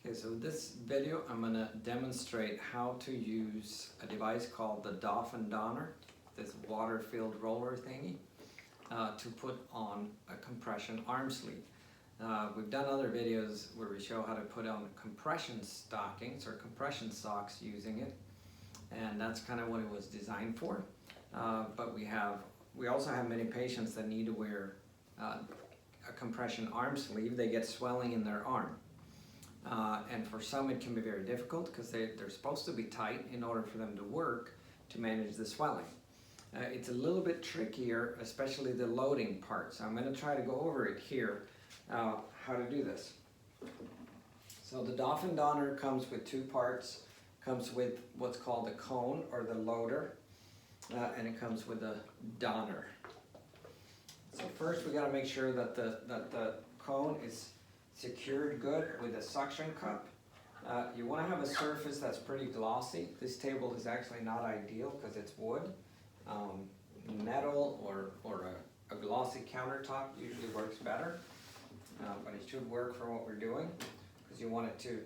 Okay, so this video I'm going to demonstrate how to use a device called the Doff N Donner, this water-filled roller thingy, to put on a compression arm sleeve. We've done other videos where we show how to put on compression stockings or compression socks using it, and that's kind of what it was designed for. But we also have many patients that need to wear a compression arm sleeve. They get swelling in their arm. And for some it can be very difficult because they're supposed to be tight in order for them to work to manage the swelling. It's a little bit trickier, especially the loading part. So I'm going to try to go over it here, how to do this. So the Doff N Donner comes with two parts. Comes with what's called the cone or the loader, and it comes with a donner. So first we got to make sure that the cone is secured good with a suction cup. You want to have a surface that's pretty glossy. This table is actually not ideal because it's wood. Metal or a glossy countertop usually works better, but it should work for what we're doing because you want it to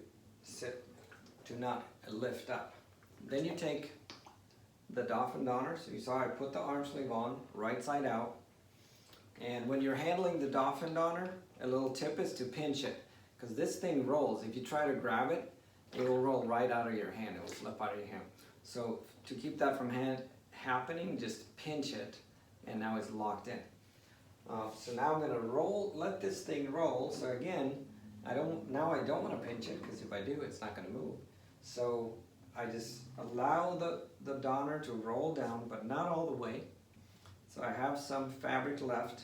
sit, to not lift up. Then you take the Doff N Donner. So you saw I put the arm sleeve on right side out. And when you're handling the Doff N Donner, a little tip is to pinch it, because this thing rolls. If you try to grab it, it will roll right out of your hand. It will slip out of your hand. So to keep that from happening, just pinch it, and now it's locked in. So now I'm going to let this thing roll. So again, I don't want to pinch it, because if I do, it's not going to move. So I just allow the donner to roll down, but not all the way. So I have some fabric left,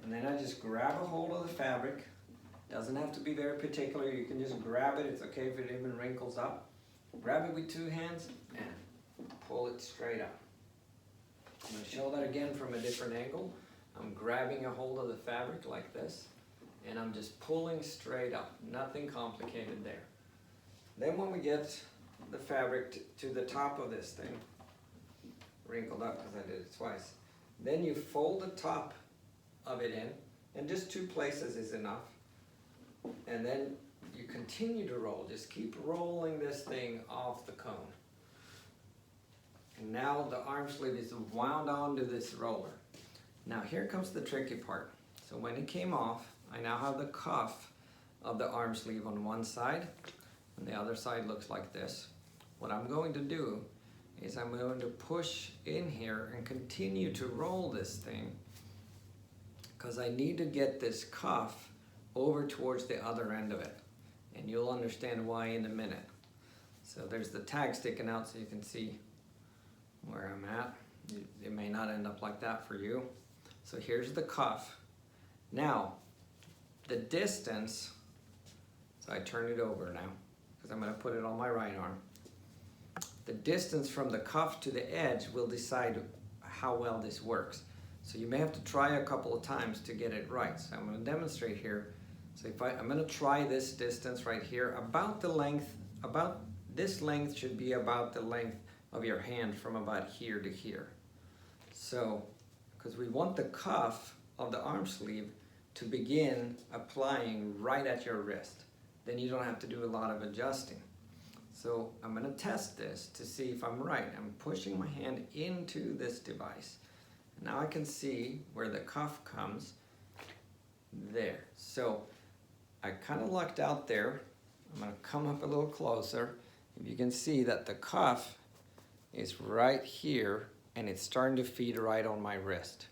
and then I just grab a hold of the fabric. Doesn't have to be very particular. You can just grab it. It's okay if it even wrinkles up. Grab it with two hands and pull it straight up. I'm going to show that again from a different angle. I'm grabbing a hold of the fabric like this, and I'm just pulling straight up. Nothing complicated there. Then when we get the fabric to the top of this thing, wrinkled up because I did it twice, then you fold the top of it in, and just two places is enough. And then you continue to roll. Just keep rolling this thing off the cone. And now the arm sleeve is wound onto this roller. Now here comes the tricky part. So when it came off, I now have the cuff of the arm sleeve on one side, and the other side looks like this. What I'm going to do is I'm going to push in here and continue to roll this thing, because I need to get this cuff over towards the other end of it, and you'll understand why in a minute. So there's the tag sticking out so you can see where I'm at. It may not end up like that for you. So here's the cuff. Now the distance, so I turn it over now because I'm going to put it on my right arm. The distance from the cuff to the edge will decide how well this works. So you may have to try a couple of times to get it right. So I'm going to demonstrate here. So I'm going to try this distance right here, about the length, about this length should be about the length of your hand from about here to here. So, because we want the cuff of the arm sleeve to begin applying right at your wrist. Then you don't have to do a lot of adjusting. So I'm going to test this to see if I'm right. I'm pushing my hand into this device. Now I can see where the cuff comes there. So I kind of lucked out there. I'm going to come up a little closer. If you can see that the cuff is right here, and it's starting to feed right on my wrist.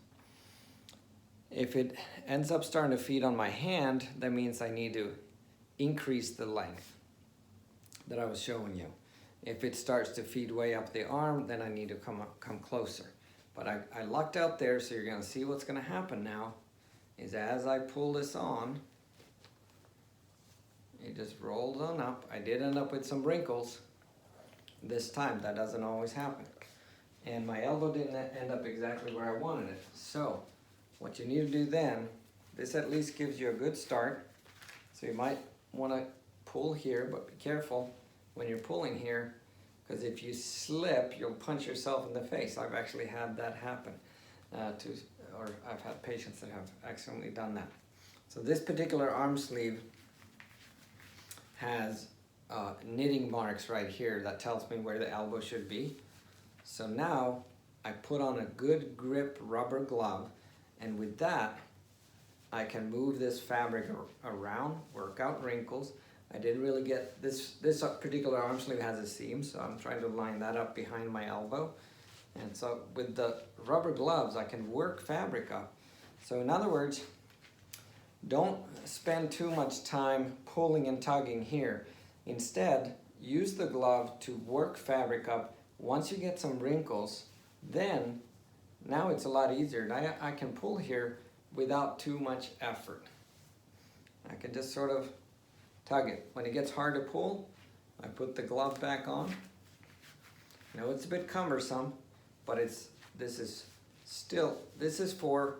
If it ends up starting to feed on my hand, that means I need to increase the length that I was showing you. If it starts to feed way up the arm, then I need to come closer. But I lucked out there, so you're going to see what's going to happen now is as I pull this on, it just rolls on up. I did end up with some wrinkles this time. That doesn't always happen. And my elbow didn't end up exactly where I wanted it. So what you need to do then, this at least gives you a good start. So you might want to pull here, but be careful when you're pulling here, because if you slip, you'll punch yourself in the face. I've actually had that happen, or I've had patients that have accidentally done that. So this particular arm sleeve has knitting marks right here that tells me where the elbow should be. So now I put on a good grip rubber glove, and with that I can move this fabric around, work out wrinkles. I didn't really get this particular arm sleeve has a seam, so I'm trying to line that up behind my elbow. And so with the rubber gloves I can work fabric up. So in other words, don't spend too much time pulling and tugging here. Instead, use the glove to work fabric up. Once you get some wrinkles, then now it's a lot easier. Now I can pull here without too much effort. I can just sort of tug it. When it gets hard to pull, I put the glove back on. You know, it's a bit cumbersome, but this is for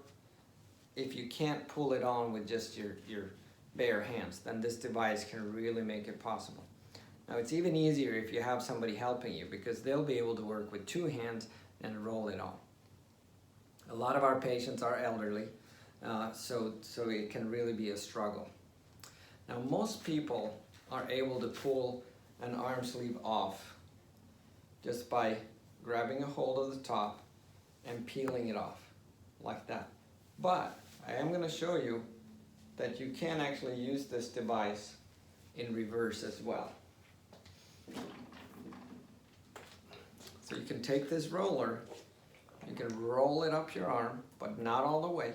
if you can't pull it on with just your bare hands, then this device can really make it possible. Now it's even easier if you have somebody helping you, because they'll be able to work with two hands and roll it on. A lot of our patients are elderly, so it can really be a struggle. Now most people are able to pull an arm sleeve off just by grabbing a hold of the top and peeling it off like that. But I am going to show you that you can actually use this device in reverse as well. So you can take this roller, you can roll it up your arm, but not all the way.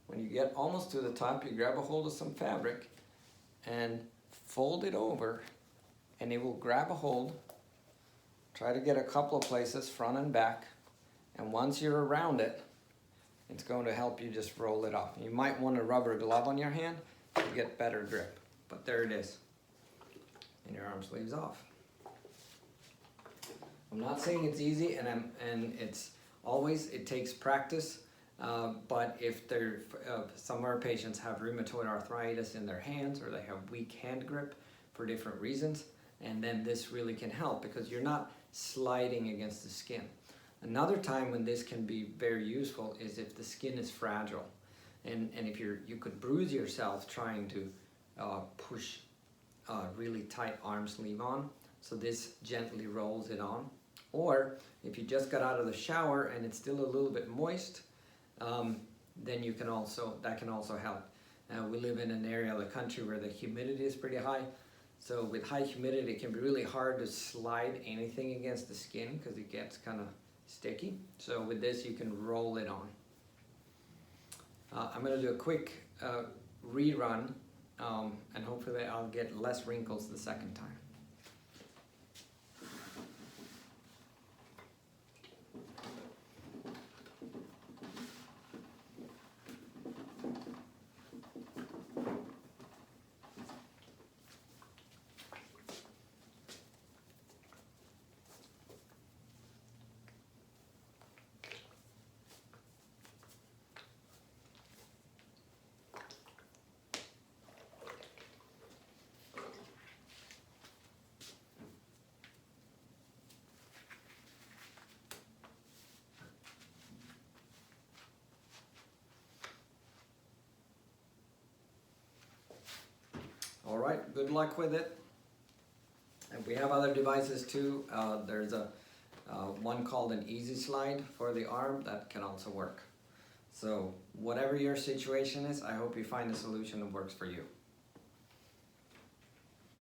When you get almost to the top, you grab a hold of some fabric and fold it over, and it will grab a hold. Try to get a couple of places, front and back, and once you're around it, it's going to help you just roll it off. You might want a rubber glove on your hand to get better grip, but there it is, and your arm sleeve's off. I'm not saying it's easy, and it takes practice, but if some of our patients have rheumatoid arthritis in their hands, or they have weak hand grip for different reasons, and then this really can help because you're not sliding against the skin. Another time when this can be very useful is if the skin is fragile, and if you could bruise yourself trying to push a really tight arm sleeve on, so this gently rolls it on. Or if you just got out of the shower and it's still a little bit moist, then that can also help. We live in an area of the country where the humidity is pretty high. So with high humidity, it can be really hard to slide anything against the skin because it gets kind of sticky. So with this, you can roll it on. I'm going to do a quick rerun, and hopefully I'll get less wrinkles the second time. All right, good luck with it. And we have other devices too. There's one called an easy slide for the arm that can also work. So whatever your situation is, I hope you find a solution that works for you.